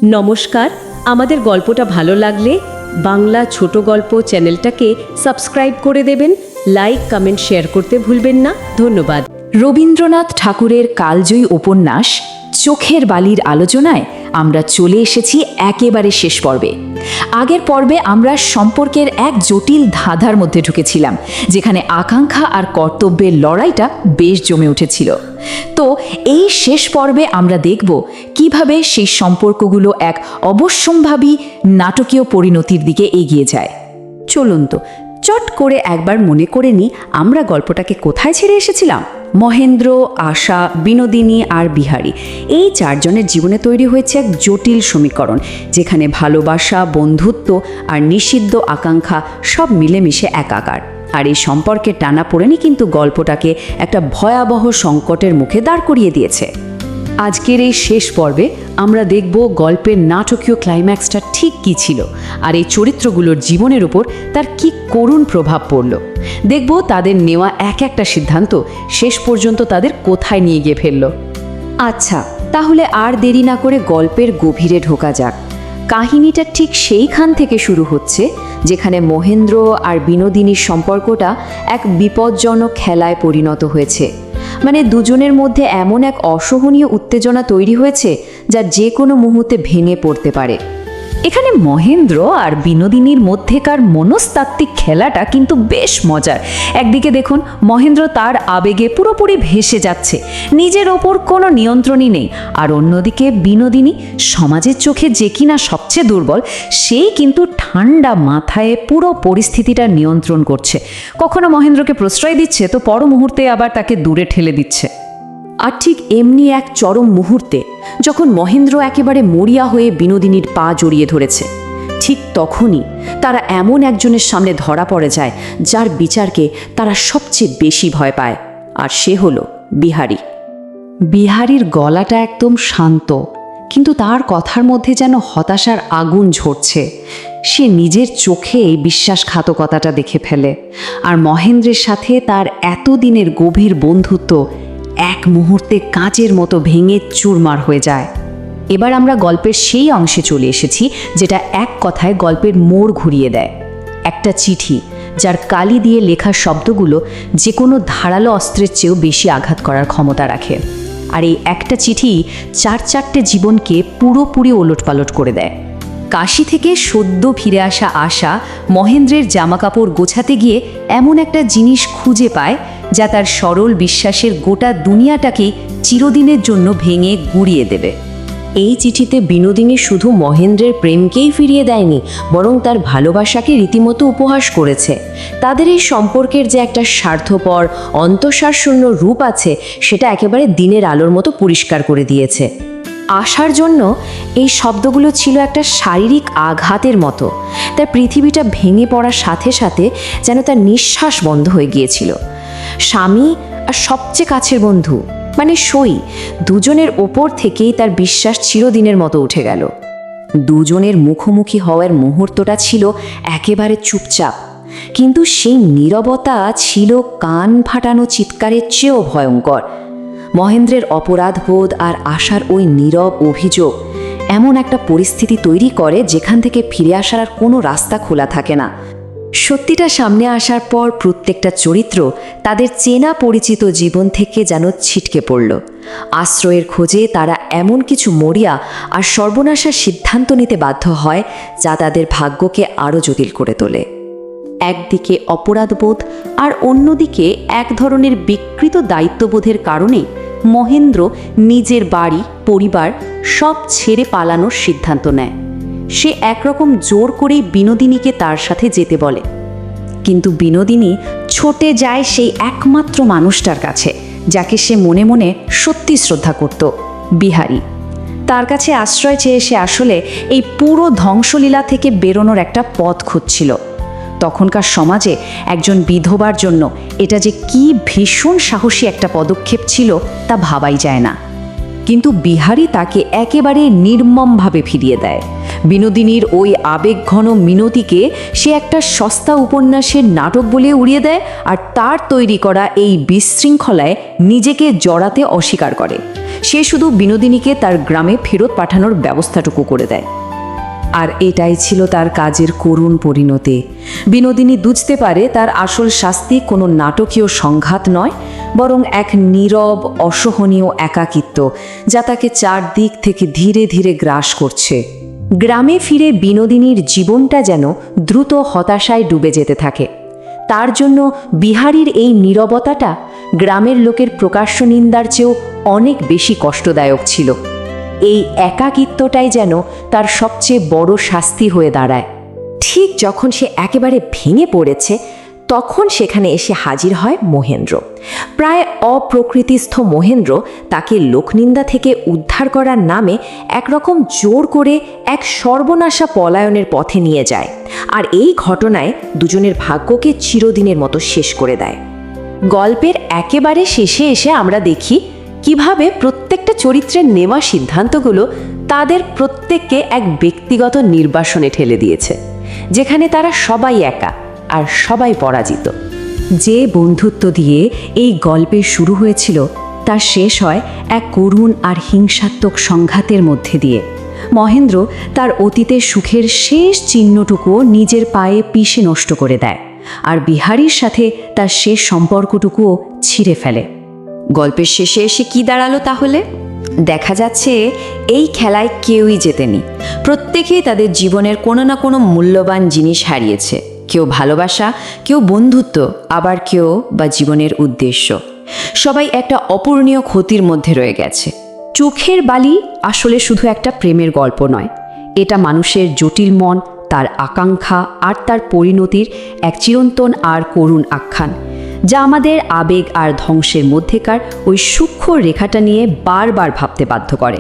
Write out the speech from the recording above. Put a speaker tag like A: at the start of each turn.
A: নমস্কার। আমাদের গল্পটা ভালো লাগলে বাংলা ছোট গল্প চ্যানেলটাকে সাবস্ক্রাইব করে দেবেন, লাইক কমেন্ট শেয়ার করতে ভুলবেন না। ধন্যবাদ।
B: রবীন্দ্রনাথ ঠাকুরের কালজয়ী উপন্যাস চোখের বালির আলোচনায় আমরা চলে এসেছি একেবারে শেষ পর্বে। আগের পর্বে আমরা সম্পর্কের এক জটিল ধাঁধার মধ্যে ঢুকেছিলাম, যেখানে আকাঙ্ক্ষা আর কর্তব্যের লড়াইটা বেশ জমে উঠেছিল। তো এই শেষ পর্বে আমরা দেখব কিভাবে সেই সম্পর্কগুলো এক অবশ্যম্ভাবী নাটকীয় পরিণতির দিকে এগিয়ে যায়। চলুন তো চট করে একবার মনে করে নিই আমরা গল্পটাকে কোথায় ছেড়ে এসেছিলাম। মহেন্দ্র, আশা, বিনোদিনী আর বিহারী, এই চারজনের জীবনে তৈরি হয়েছে এক জটিল সমীকরণ, যেখানে ভালোবাসা, বন্ধুত্ব আর নিষিদ্ধ আকাঙ্ক্ষা সব মিলেমিশে একাকার। আর এই সম্পর্কের টানাপোড়েনই কিন্তু গল্পটাকে একটা ভয়াবহ সংকটের মুখে দাঁড় করিয়ে দিয়েছে। আজকের এই শেষ পর্বে আমরা দেখব গল্পের নাটকীয় ক্লাইম্যাক্সটা ঠিক কী ছিল, আর এই চরিত্রগুলোর জীবনের উপর তার কি করুণ প্রভাব পড়ল। দেখব তাদের নেওয়া এক একটা সিদ্ধান্ত শেষ পর্যন্ত তাদের কোথায় নিয়ে গিয়ে ফেলল। আচ্ছা, তাহলে আর দেরি না করে গল্পের গভীরে ঢোকা যাক। কাহিনীটা ঠিক সেইখান থেকে শুরু হচ্ছে যেখানে মহেন্দ্র আর বিনোদিনীর সম্পর্কটা এক বিপজ্জনক খেলায় পরিণত হয়েছে। মানে দুজনের মধ্যে এমন এক অসহনীয় উত্তেজনা তৈরি হয়েছে যা যে কোনো মুহূর্তে ভেঙে পড়তে পারে। এখানে মহেন্দ্র আর বিনোদিনীর মধ্যেকার মনস্তাত্ত্বিক খেলাটা কিন্তু বেশ মজার। একদিকে দেখুন, মহেন্দ্র তার আবেগে পুরোপুরি ভেসে যাচ্ছে, নিজের ওপর কোনো নিয়ন্ত্রণই নেই। আর অন্যদিকে বিনোদিনী, সমাজের চোখে যে কিনা সবচেয়ে দুর্বল, সেই কিন্তু ঠান্ডা মাথায় পুরো পরিস্থিতিটা নিয়ন্ত্রণ করছে। কখনো মহেন্দ্রকে প্রশ্রয় দিচ্ছে, তো পর মুহূর্তে আবার তাকে দূরে ঠেলে দিচ্ছে। আর ঠিক এমনি এক চরম মুহূর্তে যখন মহেন্দ্র একেবারে মরিয়া হয়ে বিনোদিনীর পা জড়িয়ে ধরেছে, ঠিক তখনই তারা এমন একজনের সামনে ধরা পড়ে যায় যার বিচারকে তারা সবচেয়ে বেশি ভয় পায়, আর সে হলো বিহারী। বিহারীর গলাটা একদম শান্ত, কিন্তু তার কথার মধ্যে যেন হতাশার আগুন ঝরছে। সে নিজের চোখে এই বিশ্বাসঘাতকতাটা দেখে ফেলে, আর মহেন্দ্রের সাথে তার এতদিনের গভীর বন্ধুত্ব এক মুহূর্তে কাঁচের মতো ভেঙে চুরমার হয়ে যায়। এবার আমরা গল্পের সেই অংশে চলে এসেছি যেটা এক কথায় গল্পের মোড় ঘুরিয়ে দেয়। একটা চিঠি যার কালি দিয়ে লেখা শব্দগুলো যে কোনো ধারালো অস্ত্রের চেয়েও বেশি আঘাত করার ক্ষমতা রাখে। আর এই একটা চিঠি চারটে জীবনকে পুরোপুরি ওলটপালট করে দেয়। কাশি থেকে সদ্য ফিরে আসা আশা মহেন্দ্রের জামাকাপড় গোছাতে গিয়ে এমন একটা জিনিস খুঁজে পায় যা তার সরল বিশ্বাসের গোটা দুনিয়াটাকেই চিরদিনের জন্য ভেঙে গুঁড়িয়ে দেবে।
A: এই চিঠিতে বিনোদিনী শুধু মহেন্দ্রের প্রেমকেই ফিরিয়ে দেয়নি, বরং তার ভালোবাসাকে রীতিমতো উপহাস করেছে। তাদের এই সম্পর্কের যে একটা স্বার্থপর, অন্তঃসারশূন্য রূপ আছে, সেটা একেবারে দিনের আলোর মতো পরিষ্কার করে দিয়েছে। আশার জন্য এই শব্দগুলো ছিল একটা শারীরিক আঘাতের মতো। তার পৃথিবীটা ভেঙে পড়ার সাথে সাথে যেন তার নিঃশ্বাস বন্ধ হয়ে গিয়েছিল। স্বামী আর সবচেয়ে কাছের বন্ধু মানে সই, দুজনের ওপর থেকেই তার বিশ্বাস চিরদিনের মতো উঠে গেল। দুজনের মুখোমুখি হওয়ার মুহূর্তটা ছিল একেবারে চুপচাপ, কিন্তু সেই নীরবতা ছিল কান ফাটানো চিৎকারের চেয়েও ভয়ঙ্কর। মহেন্দ্রের অপরাধবোধ আর আশার ওই নীরব অভিযোগ এমন একটা পরিস্থিতি তৈরি করে যেখান থেকে ফিরে আসার আর কোনো রাস্তা খোলা থাকে না। সত্যিটা সামনে আসার পর প্রত্যেকটা চরিত্র তাদের চেনা পরিচিত জীবন থেকে যেন ছিটকে পড়ল। আশ্রয়ের খোঁজে তারা এমন কিছু মরিয়া আর সর্বনাশার সিদ্ধান্ত নিতে বাধ্য হয় যা তাদের ভাগ্যকে আরও জটিল করে তোলে। একদিকে অপরাধবোধ আর অন্যদিকে এক ধরনের বিকৃত দায়িত্ববোধের কারণে মহেন্দ্র নিজের বাড়ি, পরিবার সব ছেড়ে পালানোর সিদ্ধান্ত নেয়। সে একরকম জোর করেই বিনোদিনীকে তার সাথে যেতে বলে, কিন্তু বিনোদিনী ছুটে যায় সেই একমাত্র মানুষটার কাছে যাকে সে মনে মনে সত্যি শ্রদ্ধা করত, বিহারী। তার কাছে আশ্রয় চেয়ে সে আসলে এই পুরো ধ্বংসলীলা থেকে বেরোনোর একটা পথ খুঁজছিল। তখনকার সমাজে একজন বিধবার জন্য এটা যে কি ভীষণ সাহসী একটা পদক্ষেপ ছিল তা ভাবাই যায় না। কিন্তু বিহারী তাকে একেবারে নির্মমভাবে ফিরিয়ে দেয়। বিনোদিনীর ওই আবেগঘন মিনতিকে সে একটা সস্তা উপন্যাসের নাটক বলে উড়িয়ে দেয়, আর তার তৈরি করা এই বিশৃঙ্খলায় নিজেকে জড়াতে অস্বীকার করে।
B: সে শুধু বিনোদিনীকে তার গ্রামে ফেরত পাঠানোর ব্যবস্থাটুকু করে দেয়। আর এটাই ছিল তার কাজের করুণ পরিণতি। বিনোদিনী বুঝতে পারে তার আসল শাস্তি কোনো নাটকীয় সংঘাত নয়, বরং এক নীরব অসহনীয় একাকিত্ব, যা তাকে চারদিক থেকে ধীরে ধীরে গ্রাস করছে। গ্রামে ফিরে বিনোদিনীর জীবনটা যেন দ্রুত হতাশায় ডুবে যেতে থাকে। তার জন্য বিহারীর এই নীরবতাটা গ্রামের লোকের প্রকাশ্য নিন্দার চেয়েও অনেক বেশি কষ্টদায়ক ছিল। এই একাকিত্বটাই যেন তার সবচেয়ে বড় শাস্তি হয়ে দাঁড়ায়। ঠিক যখন সে একেবারে ভেঙে পড়েছে, তখন সেখানে এসে হাজির হয় মহেন্দ্র। প্রায় অপ্রকৃতিস্থ মহেন্দ্র তাকে লোকনিন্দা থেকে উদ্ধার করার নামে একরকম জোর করে এক সর্বনাশা পলায়নের পথে নিয়ে যায়, আর এই ঘটনায় দুজনের ভাগ্যকে চিরদিনের মতো শেষ করে দেয়। গল্পের একেবারে শেষে এসে আমরা দেখি কিভাবে প্রত্যেকটা চরিত্রের নেওয়া সিদ্ধান্তগুলো তাদের প্রত্যেককে এক ব্যক্তিগত নির্বাসনে ঠেলে দিয়েছে, যেখানে তারা সবাই একা আর সবাই পরাজিত। যে বন্ধুত্ব দিয়ে এই গল্পের শুরু হয়েছিল, তা শেষ হয় এক করুণ আর হিংসাত্মক সংঘাতের মধ্যে দিয়ে। মহেন্দ্র তার অতীতের সুখের শেষ চিহ্নটুকুও নিজের পায়ে পিষে নষ্ট করে দেয়, আর বিহারীর সাথে তার শেষ সম্পর্কটুকুও ছিঁড়ে ফেলে। গল্পের শেষে এসে কি দাঁড়ালো তাহলে? দেখা যাচ্ছে এই খেলায় কেউই জেতেনি। প্রত্যেকেই তাদের জীবনের কোনো না কোনো মূল্যবান জিনিস হারিয়েছে। কেউ ভালোবাসা, কেউ বন্ধুত্ব, আবার কেউ বা জীবনের উদ্দেশ্য। সবাই একটা অপূরণীয় ক্ষতির মধ্যে রয়ে গেছে। চোখের বালি আসলে শুধু একটা প্রেমের গল্প নয়, এটা মানুষের জটিল মন, তার আকাঙ্ক্ষা আর তার পরিণতির এক চিরন্তন আর করুণ আখ্যান, যা আমাদের আবেগ আর ধ্বংসের মধ্যেকার ওই সূক্ষ্ম রেখাটা নিয়ে বারবার ভাবতে বাধ্য করে।